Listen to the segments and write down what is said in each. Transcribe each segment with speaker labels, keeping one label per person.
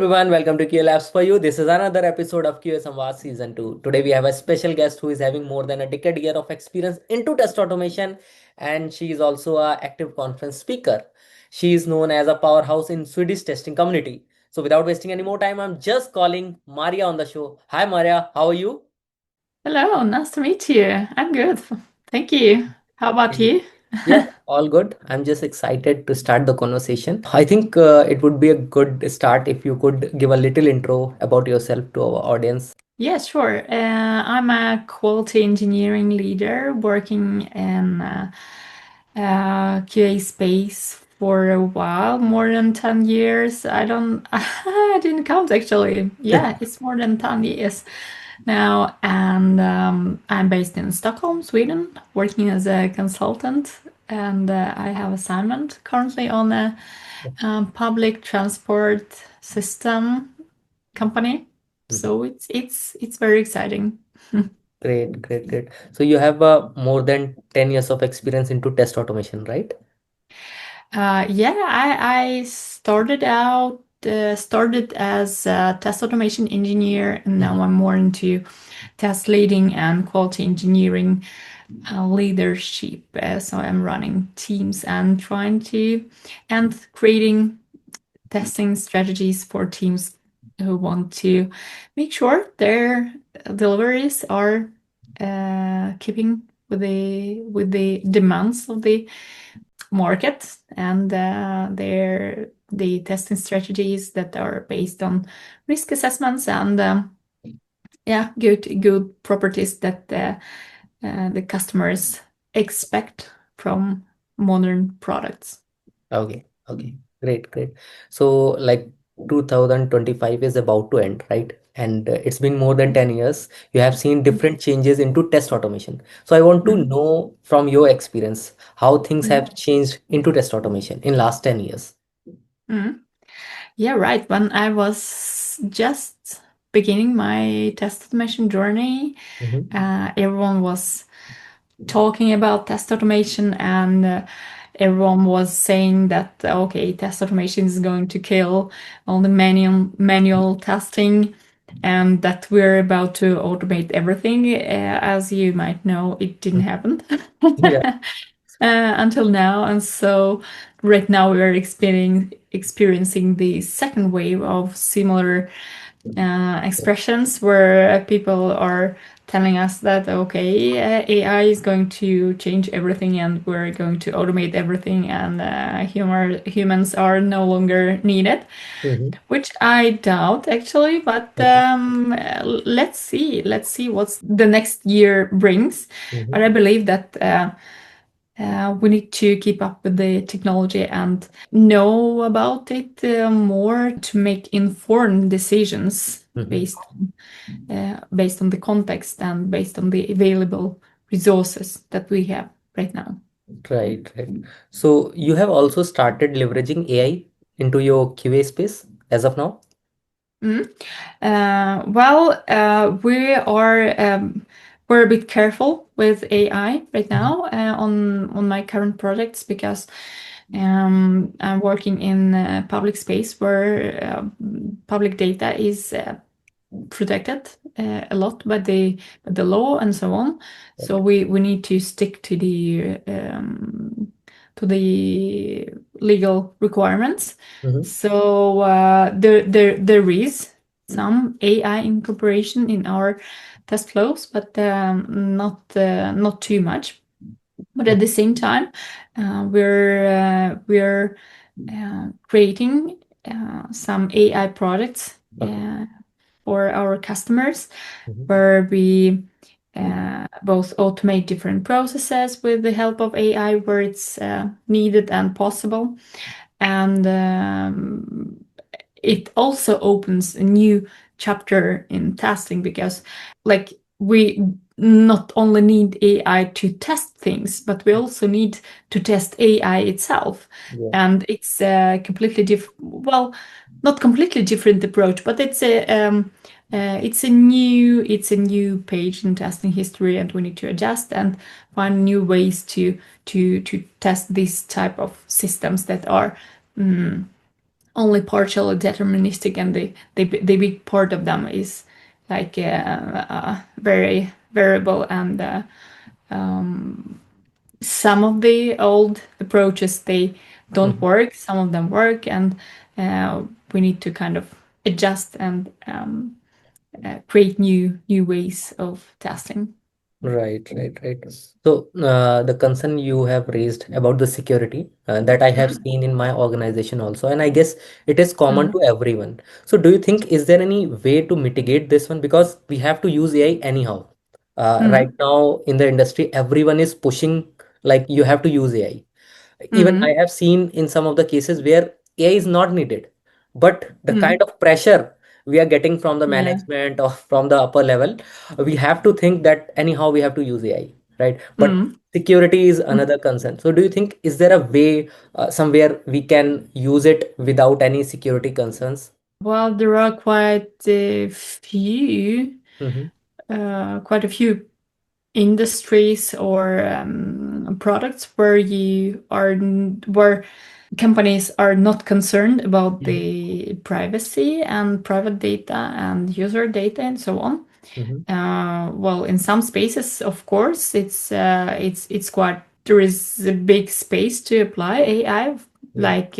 Speaker 1: everyone, welcome to QA Labs for you. This is another episode of QA SAMVAAD Season 2. Today we have a special guest who is having more than a decade year of experience into test automation, and she is also a active conference speaker. She is known as a powerhouse in Swedish testing community. So without wasting any more time, I'm just calling Maria on the show. Hi Maria, how are you?
Speaker 2: Hello, nice to meet you. I'm good. Thank you. How about you?
Speaker 1: Yeah, all good. I'm just excited to start the conversation. I think it would be a good start if you could give a little intro about yourself to our audience.
Speaker 2: Yeah, sure. I'm a quality engineering leader working in QA space for a while, more than 10 years. I don't, I didn't count actually. Yeah, it's more than 10 years now. And I'm based in Stockholm, Sweden, working as a consultant. And I have assignment currently on a public transport system company. So it's very exciting.
Speaker 1: Great, great, great. So you have more than 10 years of experience into test automation, right?
Speaker 2: Yeah, I started as a test automation engineer, and now I'm more into test leading and quality engineering leadership. So I'm running teams and creating testing strategies for teams who want to make sure their deliveries are keeping with the demands of the market and the testing strategies that are based on risk assessments and yeah, good properties that the customers expect from modern products.
Speaker 1: Okay, okay, great, great. So like 2025 is about to end, right? And it's been more than 10 years. You have seen different changes into test automation. So I want to
Speaker 2: Mhm.
Speaker 1: know from your experience how things
Speaker 2: Mhm.
Speaker 1: have changed into test automation in last 10 years.
Speaker 2: Mhm. Yeah, right. When I was just beginning my test automation journey,
Speaker 1: Mhm.
Speaker 2: everyone was talking about test automation and everyone was saying that okay, test automation is going to kill all the manual testing and that we're about to automate everything. As you might know, it didn't happen
Speaker 1: Yeah.
Speaker 2: until now, and so right now we are experiencing the second wave of similar expressions where people are telling us that okay, AI is going to change everything and we're going to automate everything and humans are no longer needed,
Speaker 1: Mhm.
Speaker 2: which I doubt actually. But
Speaker 1: Okay.
Speaker 2: let's see what the next year brings. But
Speaker 1: Mhm.
Speaker 2: I believe that. We need to keep up with the technology and know about it more to make informed decisions
Speaker 1: Mhm.
Speaker 2: based on the context and based on the available resources that we have right now.
Speaker 1: Right, right. So you have also started leveraging AI into your QA space as of now?
Speaker 2: Mm. We're a bit careful with AI right
Speaker 1: Mhm.
Speaker 2: now on my current projects because I'm working in a public space where public data is protected a lot by the law and so on. So we need to stick to the legal requirements.
Speaker 1: Mhm.
Speaker 2: So there is some AI incorporation in our test flows, but not too much. But at the same time, we're creating some AI products
Speaker 1: Okay.
Speaker 2: for our customers,
Speaker 1: Mhm.
Speaker 2: where we both automate different processes with the help of AI where it's needed and possible. And it also opens a new chapter in testing because, like, we not only need AI to test things, but we also need to test AI itself.
Speaker 1: Yeah.
Speaker 2: And it's a completely different, well, not completely different approach, but it's a new page in testing history, and we need to adjust and find new ways to test these type of systems that are only partially deterministic, and the big part of them is like very variable, and some of the old approaches, they don't
Speaker 1: Mhm.
Speaker 2: work, some of them work, and we need to kind of adjust and create new ways of testing.
Speaker 1: Right, right, right. So, the concern you have raised about the security, that I have
Speaker 2: Mm,
Speaker 1: seen in my organization also, and I guess it is common
Speaker 2: mm,
Speaker 1: to everyone. So, do you think is there any way to mitigate this one? Because we have to use AI anyhow. Right
Speaker 2: mm,
Speaker 1: now in the industry, everyone is pushing like you have to use AI. Even I
Speaker 2: mm,
Speaker 1: have seen in some of the cases where AI is not needed, but the kind
Speaker 2: mm,
Speaker 1: of pressure we are getting from the
Speaker 2: yeah.
Speaker 1: management or from the upper level, we have to think that anyhow we have to use AI, right? But
Speaker 2: Mm.
Speaker 1: security is another concern. So do you think is there a way somewhere we can use it without any security concerns?
Speaker 2: Well, there are
Speaker 1: Mm-hmm.
Speaker 2: quite a few industries or products where where companies are not concerned about
Speaker 1: Mm-hmm.
Speaker 2: the privacy and private data and user data and so on.
Speaker 1: Mm-hmm.
Speaker 2: Well, in some spaces, of course, it's quite, there is a big space to apply AI,
Speaker 1: Yeah.
Speaker 2: like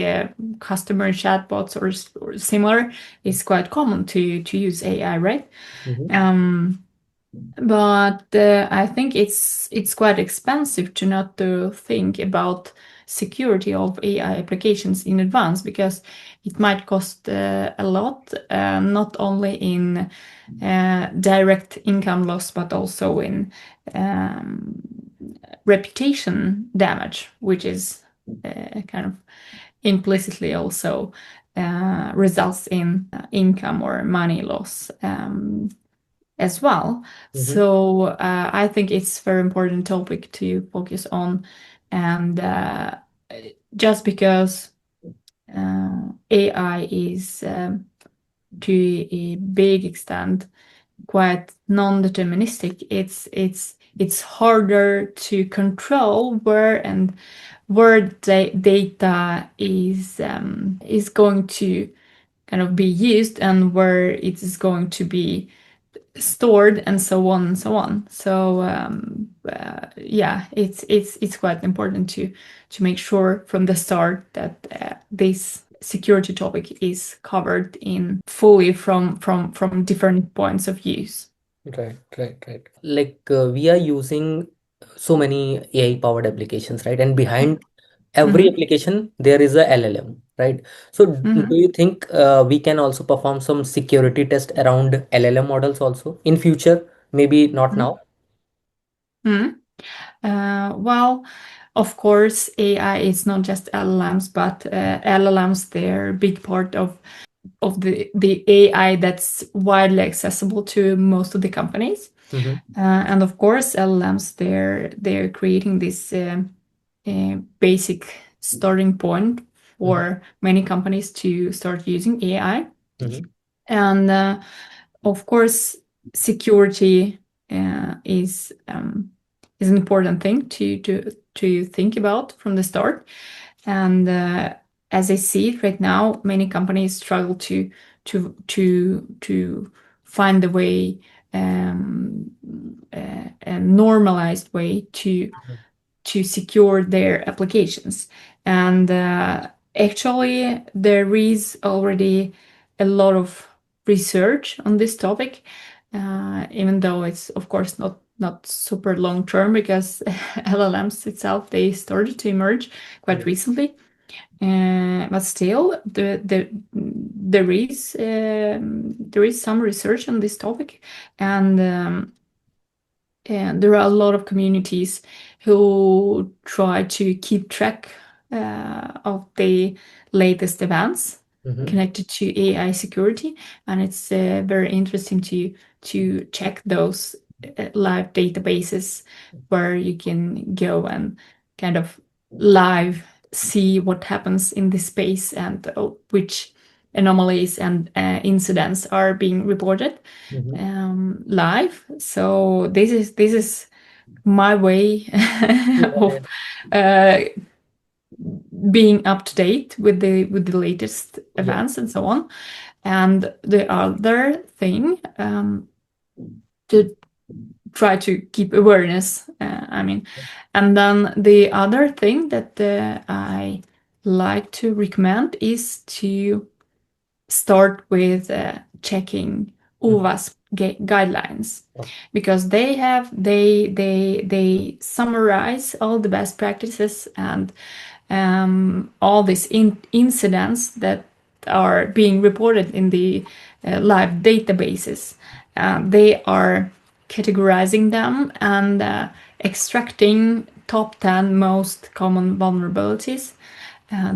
Speaker 2: customer chatbots or similar. It's quite common to use AI, right?
Speaker 1: Mm-hmm.
Speaker 2: Um, but I think it's quite expensive to not to think about security of AI applications in advance, because it might cost a lot, not only in direct income loss, but also in um, reputation damage, which is kind of implicitly also results in income or money loss. As well.
Speaker 1: Mm-hmm.
Speaker 2: So I think it's very important topic to focus on, and just because AI is to a big extent quite non-deterministic, it's harder to control where data is going to kind of be used, and where it is going to be stored, and so on and so on. So yeah, it's quite important to make sure from the start that this security topic is covered in fully from different points of views.
Speaker 1: Right, right, right. Like we are using so many AI powered applications, right? And behind every
Speaker 2: Mm-hmm.
Speaker 1: application there is a LLM, right? So do
Speaker 2: Mm-hmm.
Speaker 1: you think we can also perform some security test around LLM models also in future? Maybe not now.
Speaker 2: Mm-hmm. Well, of course, AI is not just LLMs, but LLMs, they're a big part of the AI that's widely accessible to most of the companies.
Speaker 1: Mm-hmm.
Speaker 2: And of course, LLMs, they're creating this basic starting point
Speaker 1: Mm-hmm.
Speaker 2: for many companies to start using AI.
Speaker 1: Mm-hmm.
Speaker 2: And of course, security is an important thing to think about from the start. And as I see it right now, many companies struggle to find the way, a normalized way to secure their applications. And actually, there is already a lot of research on this topic, even though it's of course not super long term, because LLMs itself, they started to emerge quite
Speaker 1: Yeah.
Speaker 2: recently. But still, there is some research on this topic, and and there are a lot of communities who try to keep track of the latest events
Speaker 1: Mm-hmm.
Speaker 2: connected to AI security, and it's very interesting to check those live databases, where you can go and kind of live see what happens in this space, and which anomalies and incidents are being reported
Speaker 1: Mm-hmm.
Speaker 2: live. So this is my way
Speaker 1: Yeah,
Speaker 2: of
Speaker 1: yeah.
Speaker 2: uh, being up to date with the latest
Speaker 1: Yeah.
Speaker 2: events and so on. And the other thing, to try to keep awareness. I mean, and then the other thing that I like to recommend is to start with checking
Speaker 1: Mhm.
Speaker 2: UVA's guidelines,
Speaker 1: Oh,
Speaker 2: because they summarize all the best practices and all these incidents that are being reported in the live databases. They are categorizing them and extracting top 10 most common vulnerabilities.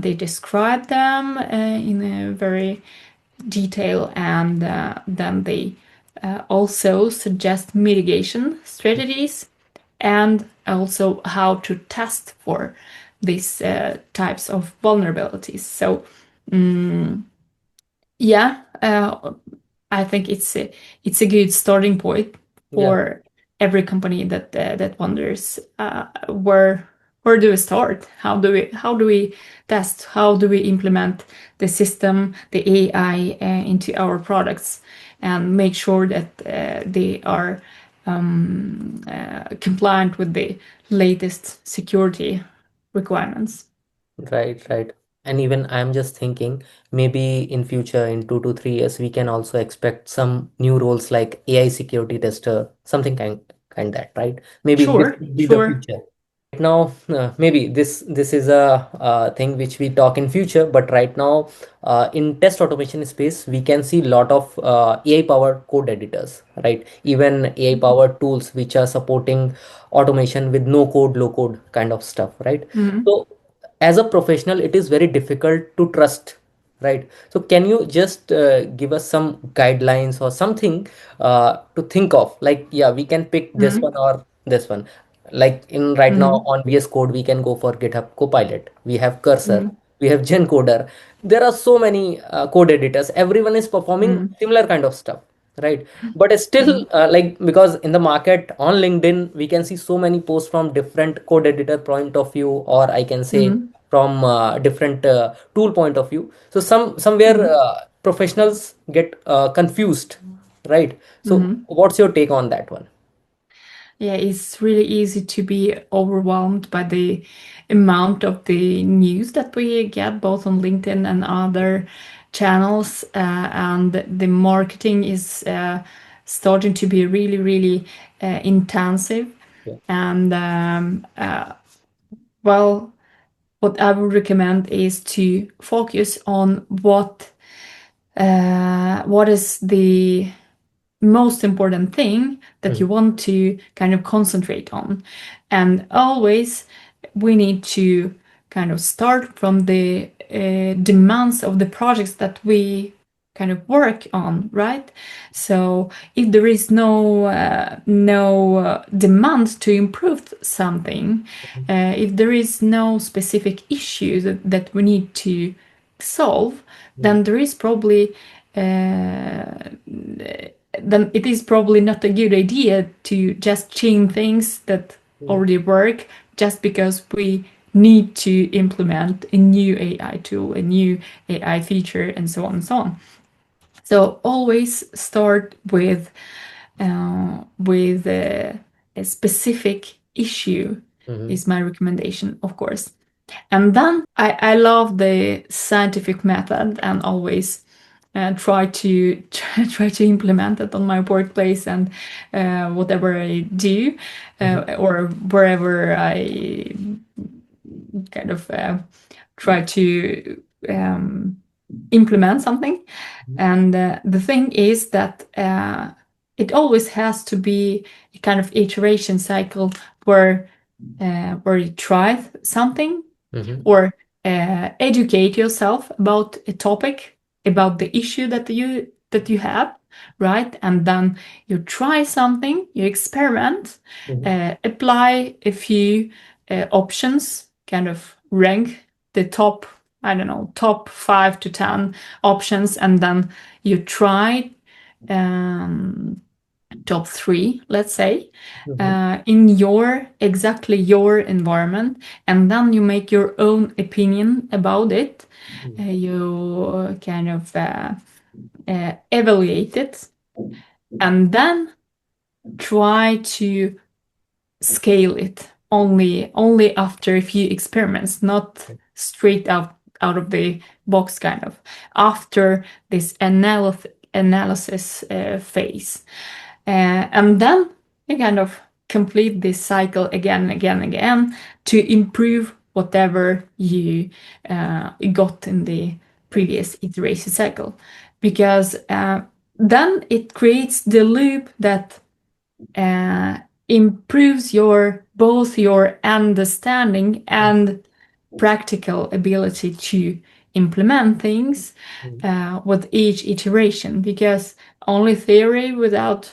Speaker 2: They describe them in a very detail, and then they also suggest mitigation strategies and also how to test for these types of vulnerabilities. So, yeah, I think it's a good starting point
Speaker 1: yeah.
Speaker 2: for every company that wonders where do we start? How do we test? How do we implement the system, the AI into our products, and make sure that they are compliant with the latest security requirements?
Speaker 1: Right, right. And even I'm just thinking maybe in future, in 2 to 3 years, we can also expect some new roles like AI security tester, something kind that, right? Maybe this
Speaker 2: Sure,
Speaker 1: will be the
Speaker 2: sure.
Speaker 1: future. Right now, maybe this is a thing which we talk in future, but right now, in test automation space, we can see lot of AI powered code editors, right? Even AI powered tools which are supporting automation with no code, low code kind of stuff, right?
Speaker 2: Mhm.
Speaker 1: So as a professional it is very difficult to trust, right? So can you just give us some guidelines or something to think of, like yeah, we can pick this one
Speaker 2: Mhm.
Speaker 1: or this one, like in right now
Speaker 2: Mhm.
Speaker 1: on VS Code we can go for GitHub Copilot, we have Cursor,
Speaker 2: Mhm.
Speaker 1: we have GenCoder. There are so many code editors, everyone is performing
Speaker 2: Mhm.
Speaker 1: similar kind of stuff, right? But still
Speaker 2: Mhm.
Speaker 1: like because in the market on LinkedIn we can see so many posts from different code editor point of view, or I can say
Speaker 2: Mhm.
Speaker 1: from different tool point of view. So somewhere
Speaker 2: Mhm.
Speaker 1: professionals get confused, right? So
Speaker 2: Mhm.
Speaker 1: what's your take on that one?
Speaker 2: Yeah, it's really easy to be overwhelmed by the amount of the news that we get both on LinkedIn and other channels, and the marketing is starting to be really, really intensive.
Speaker 1: Yeah.
Speaker 2: And well, what I would recommend is to focus on what is the most important thing that you
Speaker 1: Mhm.
Speaker 2: want to kind of concentrate on. And always we need to kind of start from the demands of the projects that we kind of work on, right? So if there is no demand to improve something, if there is no specific issue that we need to solve,
Speaker 1: Mhm.
Speaker 2: then there is probably uh, then it is probably not a good idea to just change things that
Speaker 1: Mhm.
Speaker 2: already work just because we need to implement a new AI tool, a new AI feature, and so on and so on. So always start with a specific issue
Speaker 1: Mhm.
Speaker 2: is my recommendation, of course. And then I love the scientific method and always try to try to implement it on my workplace and whatever I do,
Speaker 1: Mhm.
Speaker 2: or wherever I kind of try to implement something. And the thing is that it always has to be a kind of iteration cycle where you try something
Speaker 1: Mhm.
Speaker 2: or educate yourself about a topic, about the issue that you have, right? And then you try something, you experiment,
Speaker 1: Mhm.
Speaker 2: apply a few options, kind of rank the top, I don't know, top 5 to 10 options, and then you try um, top three, let's say,
Speaker 1: Mhm.
Speaker 2: in exactly your environment, and then you make your own opinion about it. You kind of evaluate it, and then try to scale it only after a few experiments, not straight out of the box, kind of after this analysis phase. And then you kind of complete this cycle again and again and again to improve whatever you got in the previous iteration cycle, because then it creates the loop that uh, improves both your understanding and practical ability to implement things with each iteration, because only theory without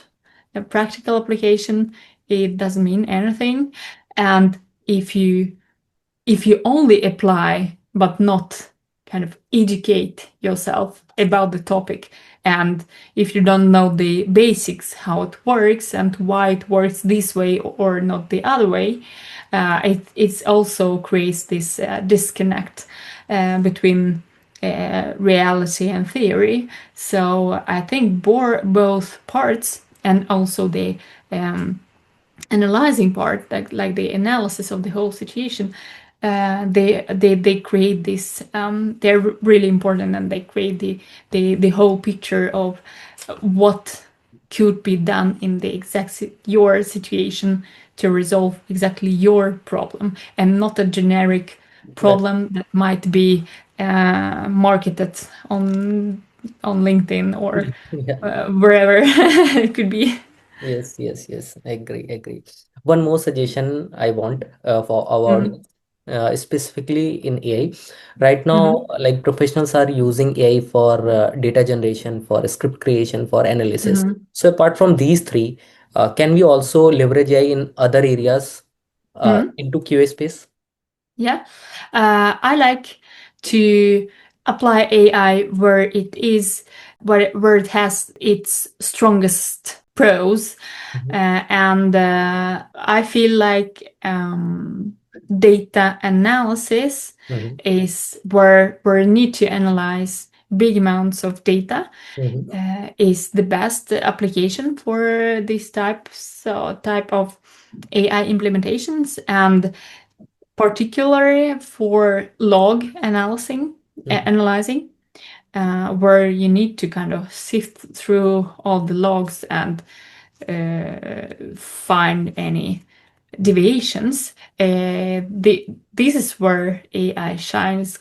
Speaker 2: a practical application, it doesn't mean anything. And if you if you only apply but not kind of educate yourself about the topic, and if you don't know the basics, how it works and why it works this way or not the other way, it also creates this disconnect between reality and theory. So I think both parts, and also the analyzing part, like the analysis of the whole situation, they create this. They're really important, and they create the whole picture of what could be done in the your situation to resolve exactly your problem, and not a generic
Speaker 1: That,
Speaker 2: problem that might be marketed on LinkedIn or
Speaker 1: yeah.
Speaker 2: wherever it could be.
Speaker 1: Yes, yes, yes. Agree, agree. One more suggestion I want for our
Speaker 2: Mm-hmm.
Speaker 1: audience, specifically in AI. Right
Speaker 2: Mm-hmm.
Speaker 1: now, like professionals are using AI for data generation, for script creation, for analysis.
Speaker 2: Mm-hmm.
Speaker 1: So apart from these three, can we also leverage AI in other areas
Speaker 2: Mm-hmm.
Speaker 1: into QA space?
Speaker 2: Yeah, I like to apply AI where it is, where it has its strongest pros,
Speaker 1: Mhm.
Speaker 2: and I feel like data analysis
Speaker 1: Mhm.
Speaker 2: is where you need to analyze big amounts of data.
Speaker 1: Mhm.
Speaker 2: Is the best application for this type of AI implementations, and particularly for log
Speaker 1: Mhm.
Speaker 2: analyzing, where you need to kind of sift through all the logs and find any deviations. This is where AI shines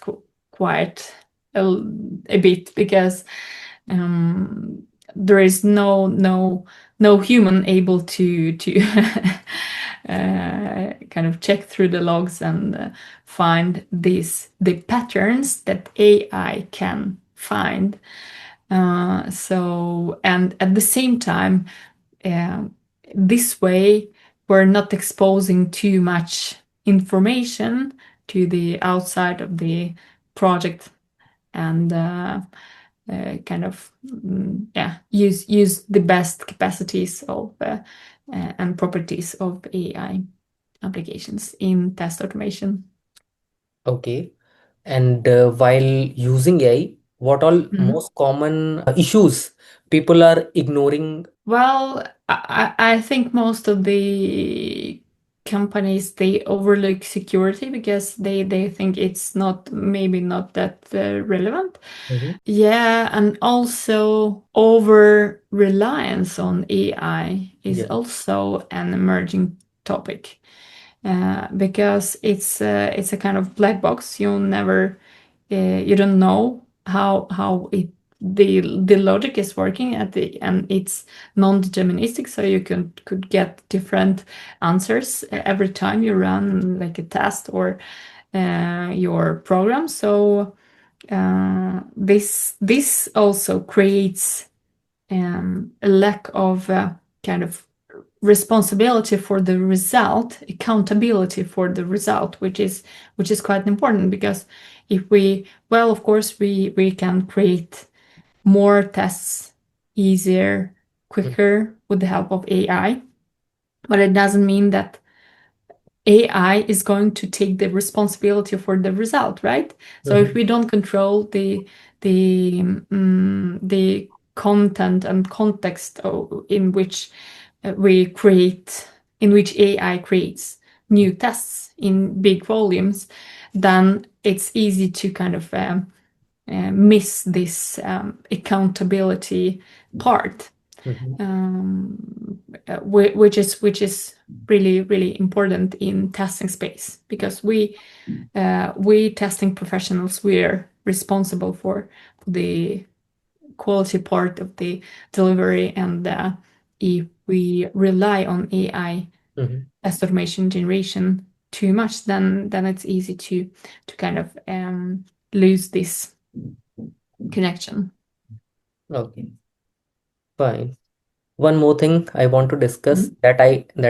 Speaker 2: quite a bit, because um, there is no human able to kind of check through the logs and find the patterns that AI can find. So, and at the same time, um, this way we're not exposing too much information to the outside of the project, and kind of yeah, use the best capacities of and properties of AI applications in test automation.
Speaker 1: Okay. And while using AI, what all
Speaker 2: Mhm.
Speaker 1: most common issues people are ignoring?
Speaker 2: Well, I think most of the companies, they overlook security because they think it's not, maybe not that relevant.
Speaker 1: Mhm.
Speaker 2: Yeah, and also over reliance on AI is
Speaker 1: Yeah.
Speaker 2: also an emerging topic, because it's a kind of black box. You don't know how the logic is working at the, and it's non-deterministic, so you could get different answers every time you run like a test or your program. So this also creates a lack of kind of responsibility for the result, accountability for the result, which is quite important, because if we, well, of course, we can create more tests easier,
Speaker 1: Mm.
Speaker 2: quicker with the help of AI, but it doesn't mean that AI is going to take the responsibility for the result, right? So if
Speaker 1: Mm-hmm.
Speaker 2: we don't control the content and context in which we create, in which AI creates new tests in big volumes, then it's easy to kind of miss this accountability part,
Speaker 1: Mm-hmm.
Speaker 2: which is really really important in testing space, because we testing professionals, we're responsible for the quality part of the delivery, and if we rely on AI
Speaker 1: Mm-hmm.
Speaker 2: test automation generation too much, then it's easy to kind of lose this connection.
Speaker 1: Okay, fine. One more thing I want to discuss that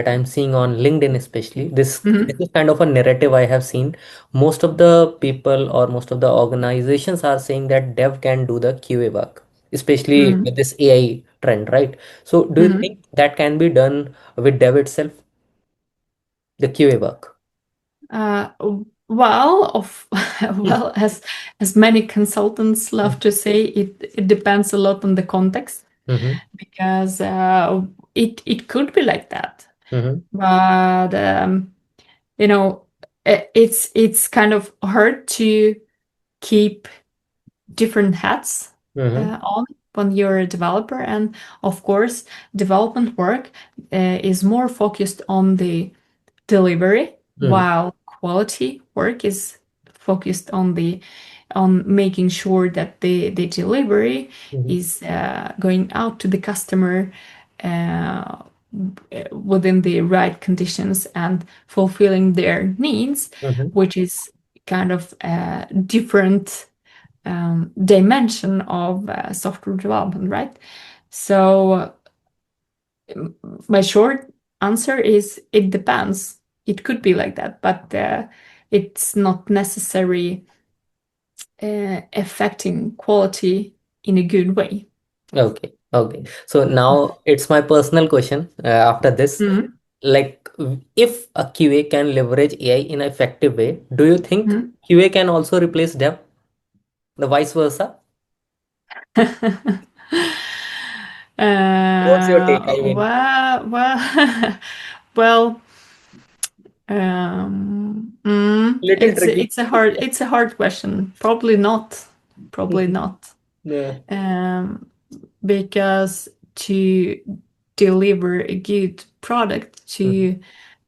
Speaker 1: I'm seeing on LinkedIn especially. This
Speaker 2: Mm-hmm.
Speaker 1: is kind of a narrative I have seen. Most of the people or most of the organizations are saying that dev can do the QA work, especially
Speaker 2: Mm-hmm.
Speaker 1: with this AI trend, right? So do you
Speaker 2: Mm-hmm.
Speaker 1: think that can be done with dev itself, the QA work?
Speaker 2: Uh, well, well, as many consultants love to say, it depends a lot on the context,
Speaker 1: Mm-hmm.
Speaker 2: because it could be like that,
Speaker 1: Mm-hmm.
Speaker 2: but you know, it's kind of hard to keep different hats
Speaker 1: Mm-hmm.
Speaker 2: on when you're a developer, and of course, development work is more focused on the delivery,
Speaker 1: Mm-hmm.
Speaker 2: while quality work is focused on making sure that the delivery
Speaker 1: Mm-hmm.
Speaker 2: is going out to the customer uh, within the right conditions and fulfilling their needs,
Speaker 1: Mm-hmm.
Speaker 2: which is kind of a different dimension of software development, right? So my short answer is it depends. It could be like that, but it's not necessarily affecting quality in a good way.
Speaker 1: Okay, okay. So now it's my personal question after this.
Speaker 2: Mhm.
Speaker 1: Like, if a QA can leverage AI in an effective way, do you think
Speaker 2: Mhm.
Speaker 1: QA can also replace dev? The vice versa? What's your take? I mean,
Speaker 2: Well, well,
Speaker 1: little tricky.
Speaker 2: it's a hard question. Probably not. Probably not.
Speaker 1: Yeah.
Speaker 2: Um, because to deliver a good product,
Speaker 1: Mhm.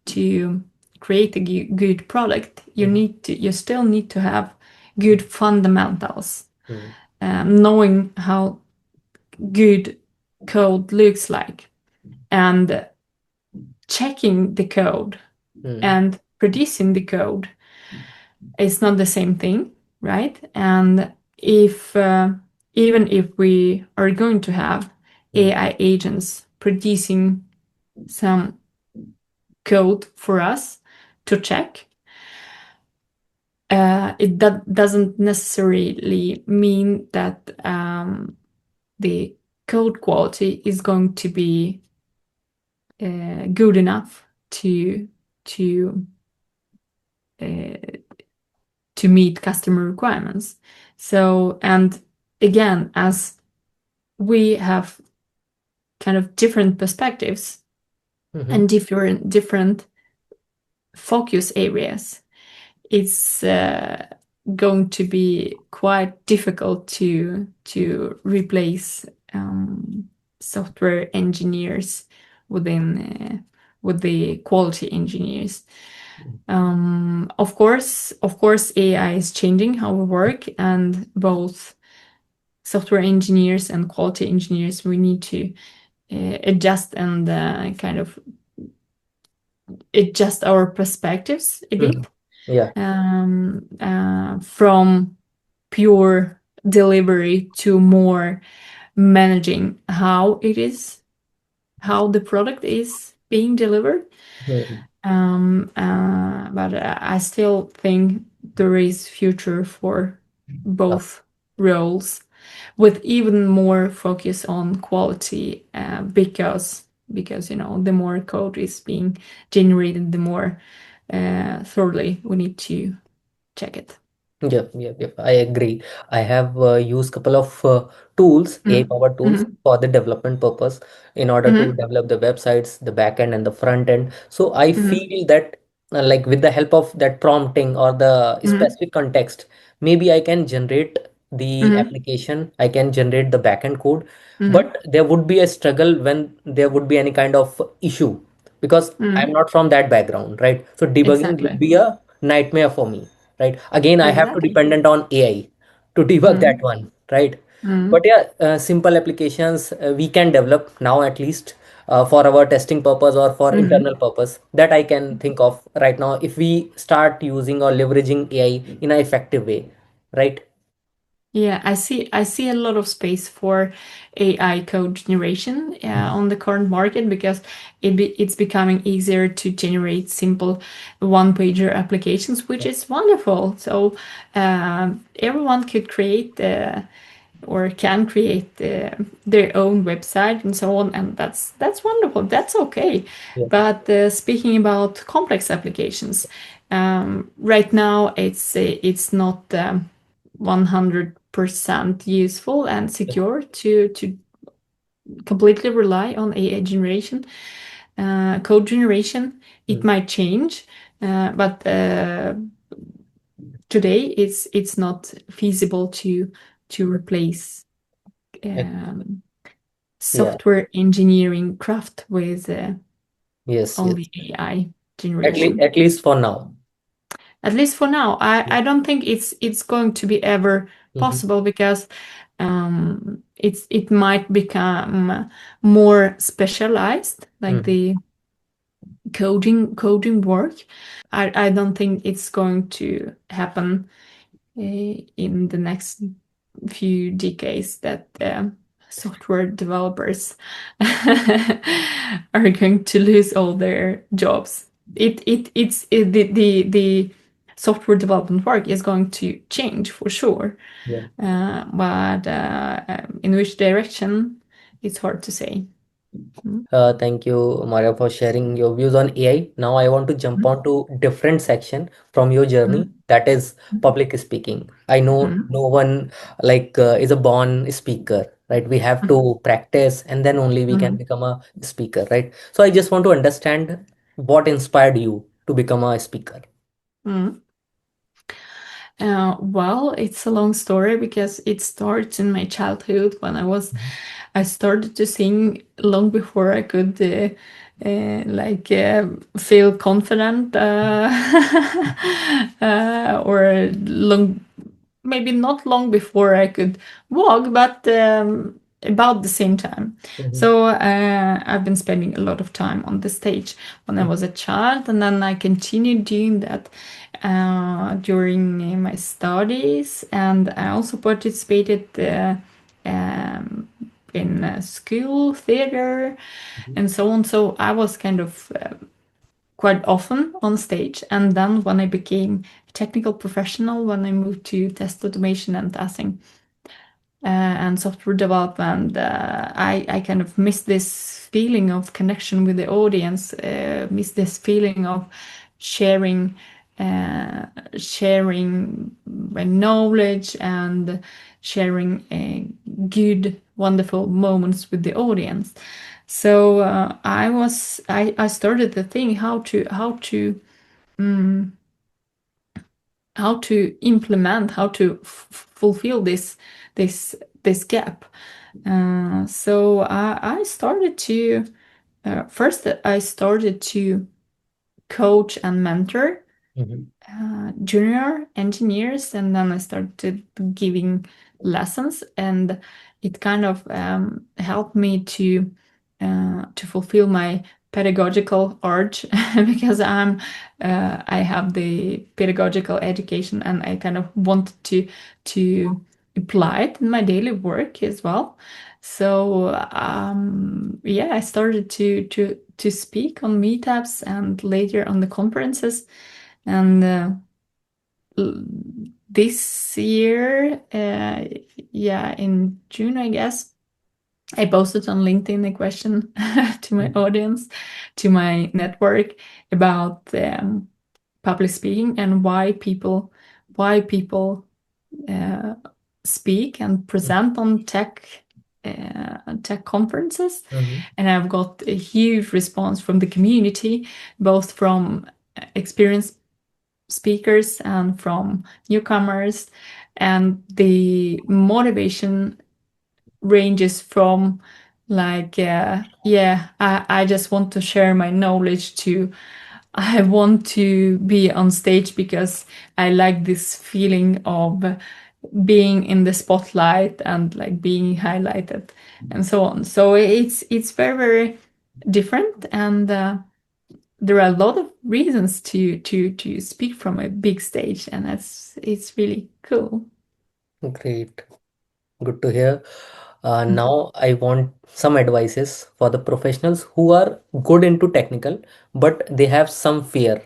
Speaker 2: to create a good product,
Speaker 1: Mhm.
Speaker 2: you still need to have good fundamentals,
Speaker 1: Mhm.
Speaker 2: knowing how good code looks like, and checking the code
Speaker 1: Mhm.
Speaker 2: and producing the code is not the same thing, right? And if even if we are going to have
Speaker 1: Mhm.
Speaker 2: AI agents producing some code for us to check, that doesn't necessarily mean that the code quality is going to be good enough to uh, to meet customer requirements. So, and again, as we have kind of different perspectives
Speaker 1: Mhm.
Speaker 2: and different focus areas, it's going to be quite difficult to replace software engineers within with the quality engineers. Of course, AI is changing how we work, and both software engineers and quality engineers, we need to adjust and kind of adjust our perspectives a
Speaker 1: Mhm.
Speaker 2: bit,
Speaker 1: Yeah.
Speaker 2: from pure delivery to more managing how the product is being delivered.
Speaker 1: Mhm.
Speaker 2: But I still think there is future for both roles, with even more focus on quality, because because the more code is being generated, the more thoroughly we need to check it.
Speaker 1: Yep, yep, yep. I agree. I have used couple of tools,
Speaker 2: Mm-hmm.
Speaker 1: AI-powered tools
Speaker 2: Mm-hmm.
Speaker 1: for the development purpose in order to
Speaker 2: Mm-hmm.
Speaker 1: develop the websites, the back end and the front end. So I
Speaker 2: Mm-hmm.
Speaker 1: feel that like with the help of that prompting or the
Speaker 2: Mm-hmm.
Speaker 1: specific context, maybe I can generate the
Speaker 2: Mm-hmm.
Speaker 1: application, I can generate the backend code,
Speaker 2: Mm-hmm.
Speaker 1: but there would be a struggle when there would be any kind of issue because I'm
Speaker 2: Mm-hmm.
Speaker 1: not from that background, right? So debugging would
Speaker 2: Exactly.
Speaker 1: be a nightmare for me, right? Again, I have to
Speaker 2: Exactly.
Speaker 1: dependent on AI to debug that
Speaker 2: Mm-hmm.
Speaker 1: one, right?
Speaker 2: Mm-hmm.
Speaker 1: But yeah, simple applications we can develop now at least for our testing purpose or for
Speaker 2: Mm-hmm.
Speaker 1: internal purpose that I can think of right now if we start using or leveraging AI in an effective way, right?
Speaker 2: Yeah, I see a lot of space for AI code generation
Speaker 1: Mhm.
Speaker 2: on the current market because it's becoming easier to generate simple one-pager applications, which is wonderful. So everyone could create or can create their own website and so on, and that's wonderful. That's okay.
Speaker 1: Yeah.
Speaker 2: But speaking about complex applications, right now it's not 100% useful and secure to completely rely on AI generation, code generation. It
Speaker 1: Mm.
Speaker 2: might change, but today it's not feasible to replace
Speaker 1: Ac-
Speaker 2: um,
Speaker 1: Yeah.
Speaker 2: software engineering craft with
Speaker 1: Yes, yes.
Speaker 2: only AI
Speaker 1: At least,
Speaker 2: generation.
Speaker 1: at least for now.
Speaker 2: At least for now, I don't think it's going to be ever
Speaker 1: Mhm.
Speaker 2: possible because it might become more specialized, like
Speaker 1: Mhm.
Speaker 2: the coding work. I don't think it's going to happen in the next few decades that software developers are going to lose all their jobs. The software development work is going to change for sure,
Speaker 1: Yeah.
Speaker 2: but in which direction, it's hard to say. Mm.
Speaker 1: Thank you, Maria, for sharing your views on AI. Now I want to jump on to different section from your journey,
Speaker 2: Mm.
Speaker 1: that is public speaking. I know
Speaker 2: Mm.
Speaker 1: no one like is a born speaker, right? We have
Speaker 2: Mm.
Speaker 1: to practice and then only we can
Speaker 2: Mm.
Speaker 1: become a speaker, right? So I just want to understand what inspired you to become a speaker.
Speaker 2: Mm. Well, it's a long story because it starts in my childhood when I started to sing long before I could like feel confident or long, maybe not long before I could walk, but about the same time.
Speaker 1: Mhm.
Speaker 2: So I've been spending a lot of time on the stage when I was a child, and then I continued doing that during my studies, and I also participated in school theater
Speaker 1: Mhm.
Speaker 2: and so on. So I was kind of quite often on stage. And then when I became a technical professional, when I moved to test automation and testing and software development, I kind of miss this feeling of connection with the audience, miss this feeling of sharing, sharing my knowledge and sharing good, wonderful moments with the audience. So I started to think how to implement, how to fulfill this this gap. So I started to first I started to coach and mentor
Speaker 1: Mhm.
Speaker 2: junior engineers, and then I started giving lessons, and it kind of helped me to fulfill my pedagogical urge because I have the pedagogical education, and I kind of wanted to apply it in my daily work as well. So yeah, I started to speak on meetups and later on the conferences, and this year, yeah, in June, I guess, I posted on LinkedIn a question to my audience, to my network, about public speaking and why people uh, speak and present on tech conferences.
Speaker 1: Mhm.
Speaker 2: And I've got a huge response from the community, both from experienced speakers and from newcomers. And the motivation ranges from like, yeah, I just want to share my knowledge, to I want to be on stage because I like this feeling of being in the spotlight and like being highlighted and so on. So it's very, very different, and there are a lot of reasons to speak from a big stage, and it's really cool.
Speaker 1: Great. Good to hear.
Speaker 2: Mhm.
Speaker 1: Now I want some advices for the professionals who are good into technical, but they have some fear,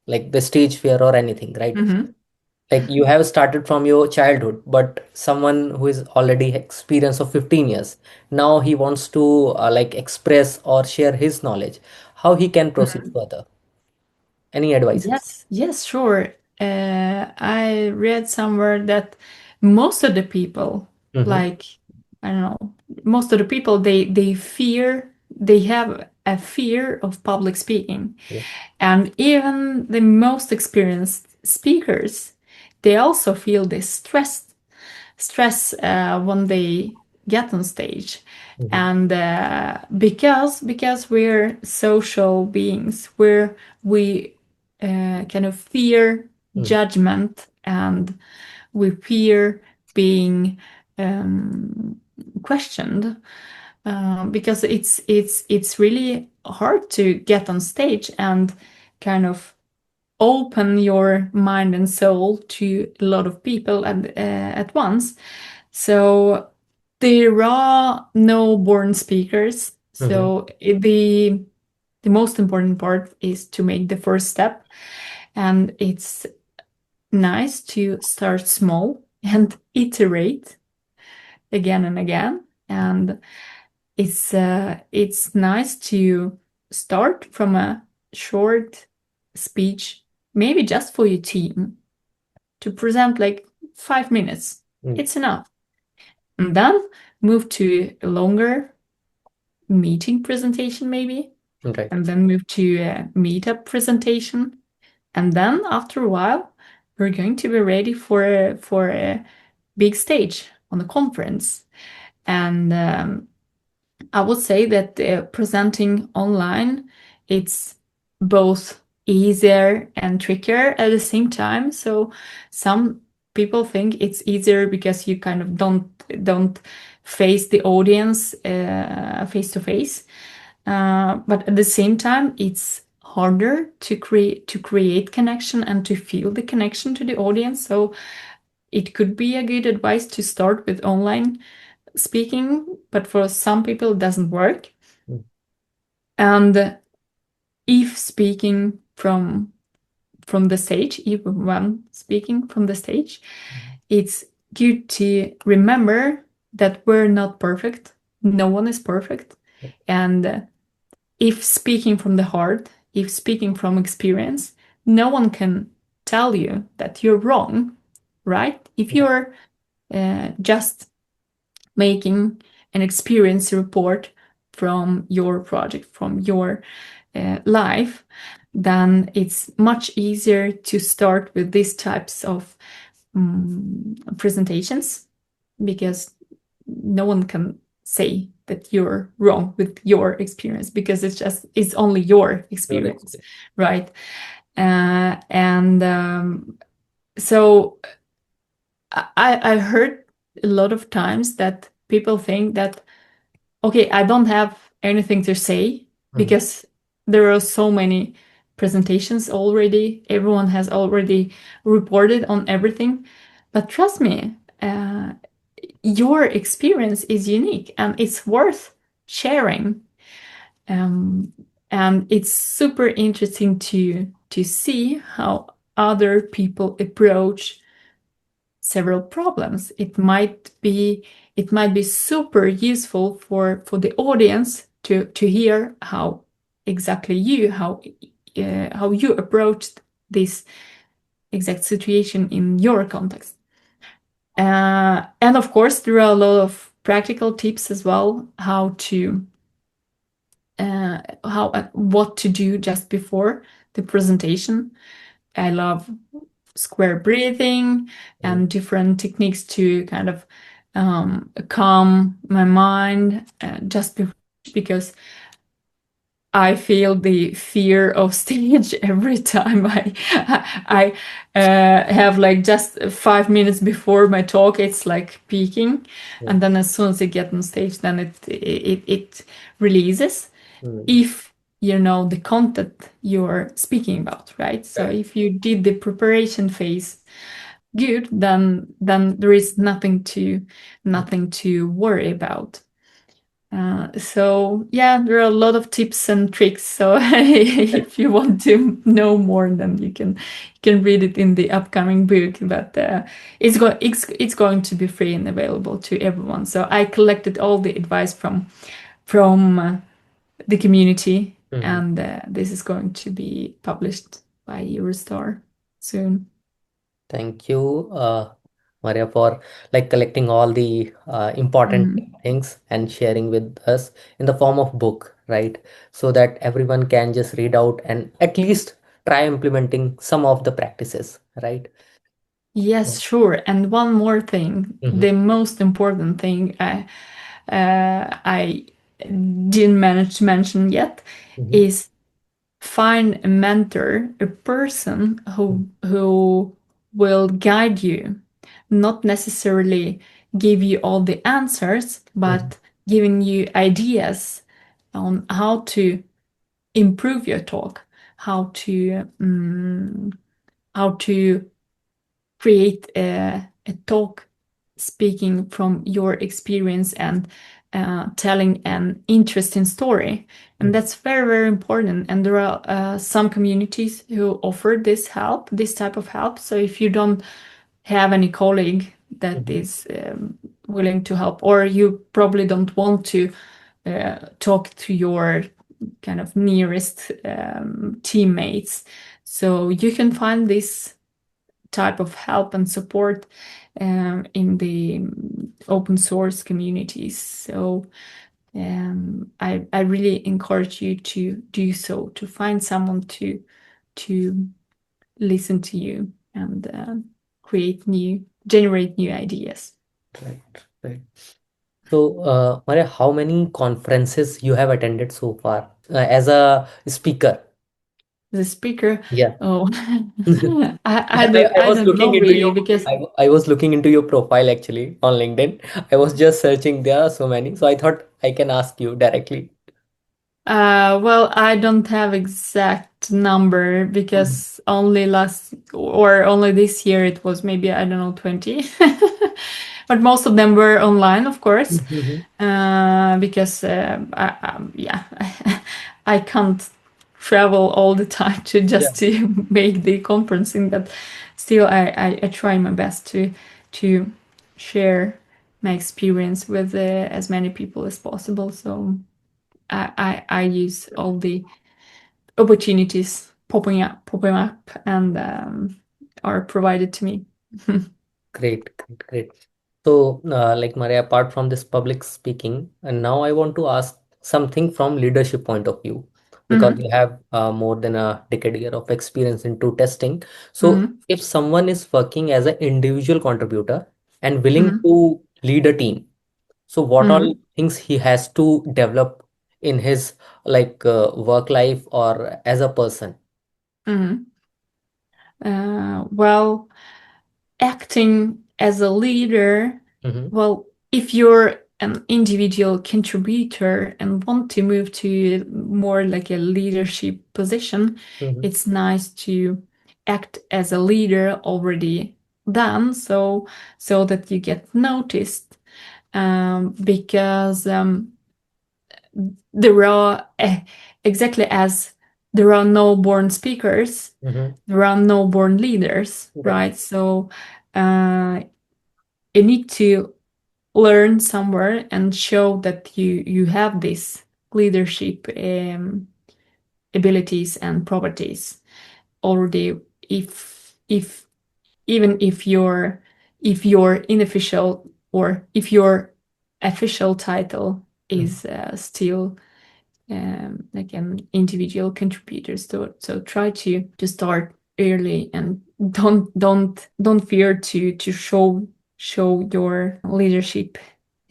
Speaker 1: like the stage fear or anything, right?
Speaker 2: Mhm.
Speaker 1: Like you have started from your childhood, but someone who is already experience of 15 years, now he wants to like express or share his knowledge, how he can proceed
Speaker 2: Mhm.
Speaker 1: further? Any advices?
Speaker 2: Yes, yes, sure. I read somewhere that most of the people,
Speaker 1: Mm-hmm.
Speaker 2: like, I don't know, most of the people, they fear, they have a fear of public speaking.
Speaker 1: Yeah.
Speaker 2: And even the most experienced speakers, they also feel this stress when they get on stage.
Speaker 1: Mm-hmm.
Speaker 2: And because we're social beings, we kind of fear judgment, and we fear being um, questioned, because it's really hard to get on stage and kind of open your mind and soul to a lot of people at once. So there are no born speakers.
Speaker 1: Mm-hmm.
Speaker 2: So the most important part is to make the first step, and it's nice to start small and iterate again and again. And it's nice to start from a short speech, maybe just for your team, to present like 5 minutes.
Speaker 1: Mm.
Speaker 2: It's enough. And then move to a longer meeting presentation, maybe,
Speaker 1: Right.
Speaker 2: and then move to a meetup presentation. And then after a while, you're going to be ready for a big stage on a conference. And I would say that presenting online, it's both easier and trickier at the same time. So some people think it's easier because you kind of don't face the audience face to face. But at the same time, it's harder to create connection and to feel the connection to the audience. So it could be a good advice to start with online speaking, but for some people it doesn't work.
Speaker 1: Mm.
Speaker 2: And if speaking from the stage, even when speaking from the stage, it's good to remember that we're not perfect. No one is perfect. And if speaking from the heart, if speaking from experience, no one can tell you that you're wrong, right? If
Speaker 1: Right.
Speaker 2: you're just making an experience report from your project, from your life, then it's much easier to start with these types of presentations, because no one can say that you're wrong with your experience, because it's only your
Speaker 1: Your
Speaker 2: experience,
Speaker 1: experience.
Speaker 2: right? And so I heard a lot of times that people think that, okay, I don't have anything to say
Speaker 1: Mm.
Speaker 2: because there are so many presentations already. Everyone has already reported on everything. But trust me, your experience is unique and it's worth sharing. Um, and it's super interesting to see how other people approach several problems. it might be super useful for the audience to hear how exactly how you approached this exact situation in your context. And of course, there are a lot of practical tips as well, how to what to do just before the presentation. I love square breathing
Speaker 1: Mm,
Speaker 2: and different techniques to kind of calm my mind just before, because I feel the fear of stage every time I have like just 5 minutes before my talk. It's like peaking,
Speaker 1: mm,
Speaker 2: and then as soon as I get on stage, then it releases.
Speaker 1: mm.
Speaker 2: If you know the content you're speaking about, right? So
Speaker 1: Right.
Speaker 2: if you did the preparation phase good, then there is nothing to worry about. So yeah, there are a lot of tips and tricks. So if you want to know more, then you can read it in the upcoming book. But it's going to be free and available to everyone. So I collected all the advice from the community,
Speaker 1: Mhm.
Speaker 2: and this is going to be published by Eurostar soon.
Speaker 1: Thank you, Maria, for like collecting all the important
Speaker 2: Mm.
Speaker 1: things and sharing with us in the form of book, right? So that everyone can just read out and at least try implementing some of the practices, right?
Speaker 2: Yes, sure. And one more thing,
Speaker 1: Mm-hmm.
Speaker 2: the most important thing I didn't manage to mention yet
Speaker 1: Mm-hmm.
Speaker 2: is find a mentor, a person who will guide you, not necessarily give you all the answers,
Speaker 1: Mm-hmm.
Speaker 2: but giving you ideas on how to improve your talk, how to create a talk speaking from your experience and telling an interesting story. And that's very, very important. And there are some communities who offer this type of help. So if you don't have any colleague that
Speaker 1: Mm-hmm.
Speaker 2: is willing to help, or you probably don't want to talk to your kind of nearest teammates, so you can find this type of help and support in the open source communities. So I really encourage you to do so, to find someone to listen to you and generate new ideas.
Speaker 1: Right, right. So, Maria, how many conferences you have attended so far as a speaker?
Speaker 2: The speaker,
Speaker 1: Yeah.
Speaker 2: oh, I
Speaker 1: Because
Speaker 2: don't
Speaker 1: I
Speaker 2: I
Speaker 1: was
Speaker 2: don't know
Speaker 1: looking into
Speaker 2: really,
Speaker 1: your
Speaker 2: because
Speaker 1: I was looking into your profile actually on LinkedIn. I was just searching, there are so many, so I thought I can ask you directly.
Speaker 2: well, I don't have exact number,
Speaker 1: Mhm.
Speaker 2: because only this year it was maybe, I don't know, 20. But most of them were online, of course,
Speaker 1: Mhm.
Speaker 2: because yeah, I can't travel all the time to
Speaker 1: Yeah,
Speaker 2: just to make the conferencing, but still I try my best to share my experience with as many people as possible. So I use all the opportunities popping up and are provided to me.
Speaker 1: great, great, great. So, like Maria, apart from this public speaking, and now I want to ask something from leadership point of view, because
Speaker 2: Hmm.
Speaker 1: you have more than a decade year of experience into testing. So,
Speaker 2: Hmm.
Speaker 1: if someone is working as an individual contributor and willing
Speaker 2: Hmm.
Speaker 1: to lead a team, so what all
Speaker 2: Hmm.
Speaker 1: things he has to develop in his like work life or as a person?
Speaker 2: Hmm. Well, acting as a leader,
Speaker 1: Mm-hmm.
Speaker 2: well, if you're an individual contributor and want to move to more like a leadership position,
Speaker 1: Mm-hmm.
Speaker 2: it's nice to act as a leader already done, so that you get noticed, because there are exactly as there are no born speakers,
Speaker 1: Mm-hmm.
Speaker 2: there are no born leaders,
Speaker 1: Right.
Speaker 2: right? So you need to learn somewhere and show that you have this leadership abilities and properties already, if even if your unofficial or if your official title
Speaker 1: Mhm.
Speaker 2: is still like an individual contributor. So try to start early and don't fear to show your leadership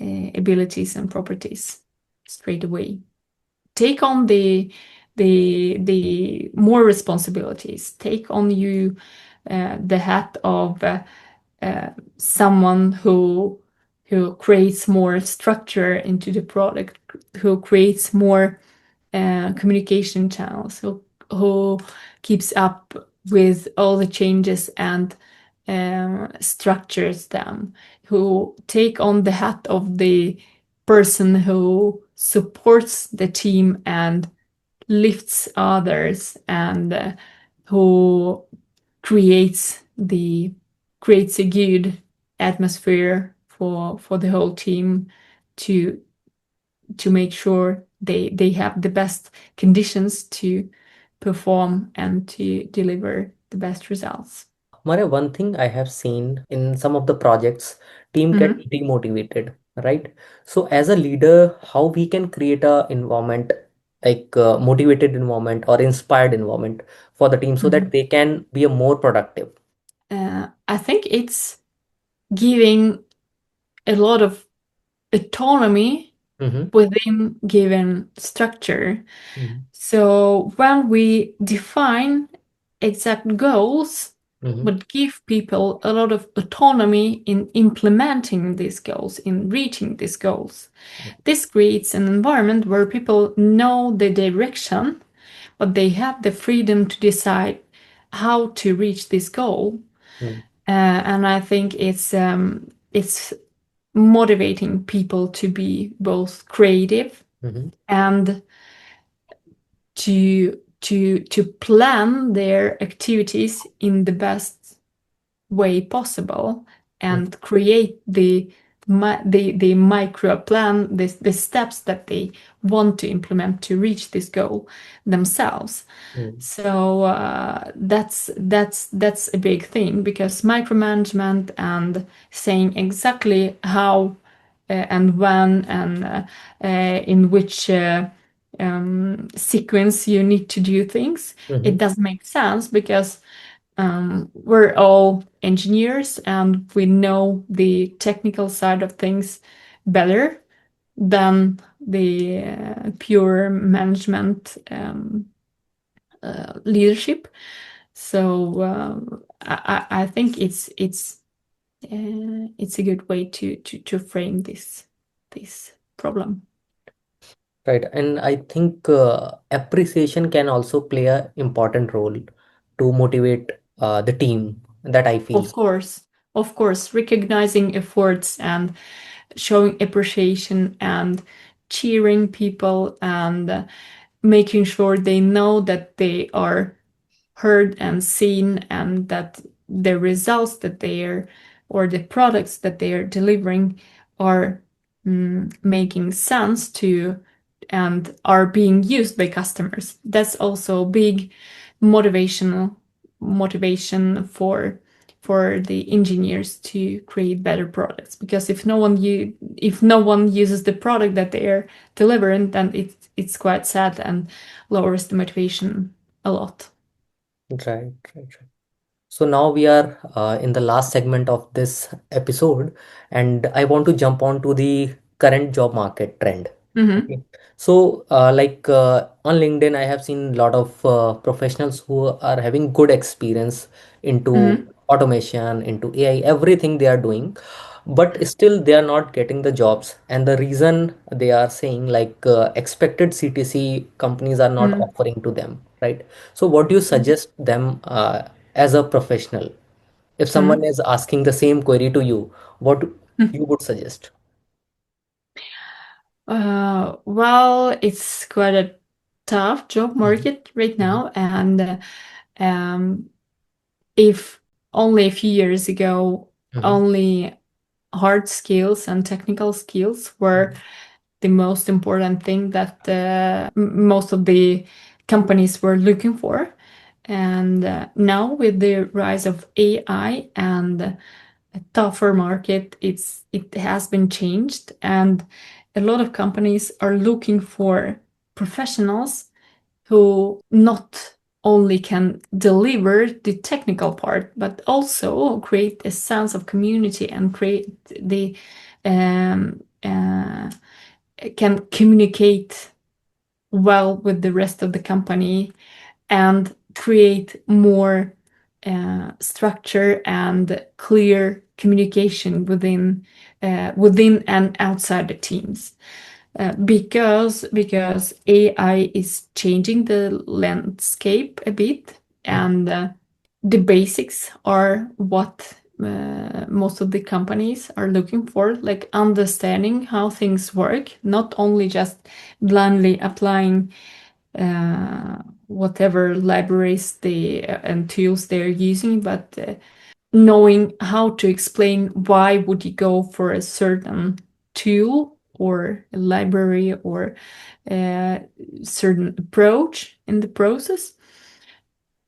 Speaker 2: abilities and properties straight away. Take on the more responsibilities. Take on you the hat of someone who creates more structure into the product, who creates more communication channels, who keeps up with all the changes and structures them, who take on the hat of the person who supports the team and lifts others, and who creates the creates a good atmosphere for the whole team to make sure they have the best conditions to perform and to deliver the best results.
Speaker 1: Maria, one thing I have seen in some of the projects, team get
Speaker 2: Mhm,
Speaker 1: demotivated, right? So as a leader, how we can create a environment like motivated environment or inspired environment for the team so that
Speaker 2: mhm.
Speaker 1: they can be a more productive.
Speaker 2: I think it's giving a lot of autonomy
Speaker 1: Mm-hmm.
Speaker 2: within given structure.
Speaker 1: Mm-hmm.
Speaker 2: So when we define exact goals,
Speaker 1: Mm-hmm.
Speaker 2: but give people a lot of autonomy in implementing these goals, in reaching these goals, this creates an environment where people know the direction, but they have the freedom to decide how to reach this goal. And I think it's motivating people to be both creative
Speaker 1: Mm-hmm.
Speaker 2: and to plan their activities in the best way possible and create the micro plan, the steps that they want to implement to reach this goal themselves.
Speaker 1: Mm-hmm.
Speaker 2: So that's a big thing, because micromanagement and saying exactly how and when and in which sequence you need to do things,
Speaker 1: Mm-hmm.
Speaker 2: it doesn't make sense, because we're all engineers and we know the technical side of things better than the pure management leadership. So I think it's a good way to frame this problem.
Speaker 1: Right, and I think appreciation can also play a important role to motivate the team. That I feel.
Speaker 2: Of course, of course, recognizing efforts and showing appreciation and cheering people and making sure they know that they are heard and seen, and that the results that they are or the products that they are delivering are making sense to and are being used by customers. That's also big motivational motivation for the engineers to create better products, because if no one uses the product that they are delivering, then it's quite sad and lowers the motivation a lot.
Speaker 1: Right, right, right. So now we are in the last segment of this episode, and I want to jump on to the current job market trend.
Speaker 2: Mm-hmm.
Speaker 1: Okay. So, on LinkedIn, I have seen a lot of professionals who are having good experience into
Speaker 2: Mm-hmm.
Speaker 1: automation, into AI, everything they are doing, but still they are not getting the jobs. And the reason they are saying like expected CTC companies are not
Speaker 2: Mm-hmm.
Speaker 1: offering to them, right? So, what do you suggest them as a professional? If someone
Speaker 2: Mm-hmm.
Speaker 1: is asking the same query to you, what you would suggest?
Speaker 2: Well, it's quite a tough job
Speaker 1: Mhm.
Speaker 2: market right
Speaker 1: Mhm.
Speaker 2: now, and um, if only a few years ago,
Speaker 1: Mhm.
Speaker 2: only hard skills and technical skills were the most important thing that most of the companies were looking for. And now with the rise of AI and a tougher market, it has been changed, and a lot of companies are looking for professionals who not only can deliver the technical part, but also create a sense of community and create the um, can communicate well with the rest of the company and create more structure and clear communication within and outside the teams. Because AI is changing the landscape a bit, and the basics are what most of the companies are looking for, like understanding how things work, not only just blindly applying whatever libraries and tools they're using, but knowing how to explain why would you go for a certain tool or a library or a certain approach in the process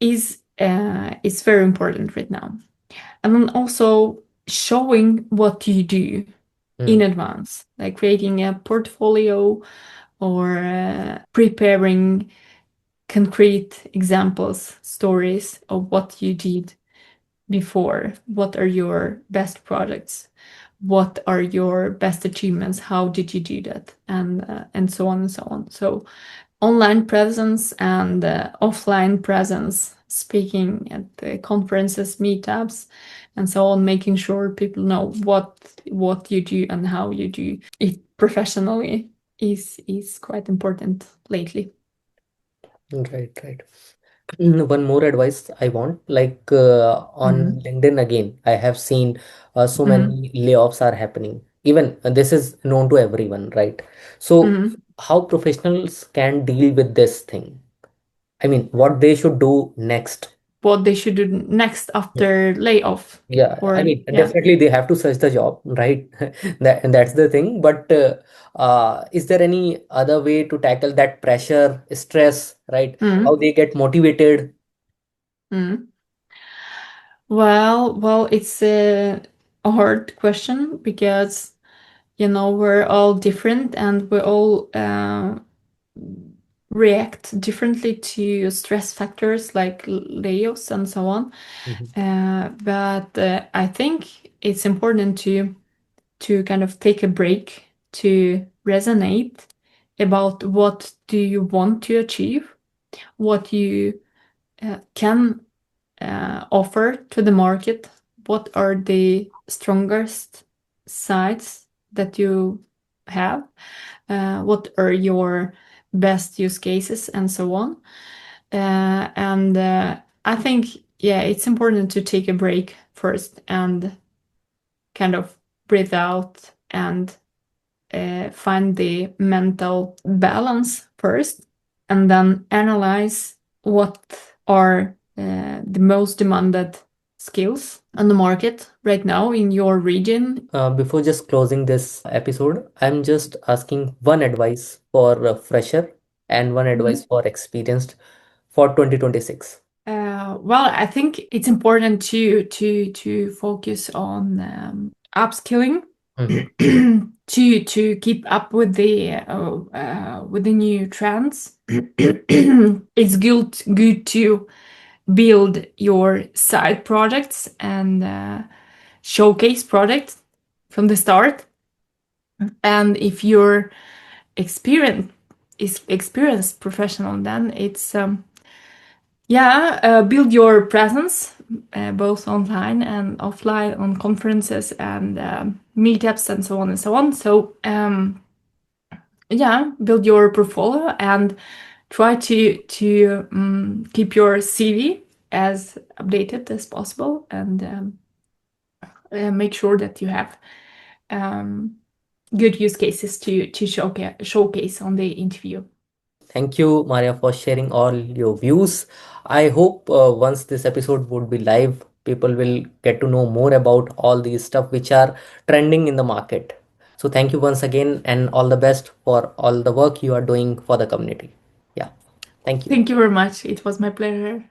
Speaker 2: is very important right now. And then also showing what you do in advance, like creating a portfolio or preparing concrete examples, stories of what you did before. What are your best products? What are your best achievements? How did you do that? And so on and so on. So online presence and offline presence, speaking at the conferences, meetups, and so on, making sure people know what you do and how you do it professionally is quite important lately.
Speaker 1: Right, right. One more advice I want, like
Speaker 2: Mm-hmm.
Speaker 1: on LinkedIn again, I have seen so
Speaker 2: Mm-hmm.
Speaker 1: many layoffs are happening. Even this is known to everyone, right? So
Speaker 2: Mm-hmm.
Speaker 1: how professionals can deal with this thing? I mean, what they should do next?
Speaker 2: What they should do next after layoff,
Speaker 1: Yeah, I
Speaker 2: or
Speaker 1: mean,
Speaker 2: yeah.
Speaker 1: definitely they have to search the job, right? And that's the thing. But is there any other way to tackle that pressure, stress, right? How
Speaker 2: Mm-hmm.
Speaker 1: they get motivated?
Speaker 2: Mm-hmm. Well, it's a hard question because we're all different and we all react differently to stress factors like layoffs and so on.
Speaker 1: Mhm.
Speaker 2: But I think it's important to kind of take a break, to resonate about what do you want to achieve, what you can offer to the market, what are the strongest sides that you have, what are your best use cases, and so on. And I think, yeah, it's important to take a break first and kind of breathe out and find the mental balance first, and then analyze what are the most demanded skills on the market right now in your region.
Speaker 1: Before just closing this episode, I'm just asking one advice for a fresher and one advice
Speaker 2: Mhm.
Speaker 1: for experienced for 2026.
Speaker 2: Well, I think it's important to focus on upskilling
Speaker 1: Mhm.
Speaker 2: to keep up with the new trends. It's good to build your side projects and showcase products from the start. And if you're experienced experienced professional, then it's build your presence both online and offline on conferences and meetups and so on and so on. So build your portfolio and try to keep your CV as updated as possible, and make sure that you have um, good use cases to showcase on the interview.
Speaker 1: Thank you, Maria, for sharing all your views. I hope once this episode would be live, People will get to know more about all these stuff which are trending in the market. So thank you once again, and all the best for all the work you are doing for the community. Yeah, thank you.
Speaker 2: Thank you very much. It was my pleasure.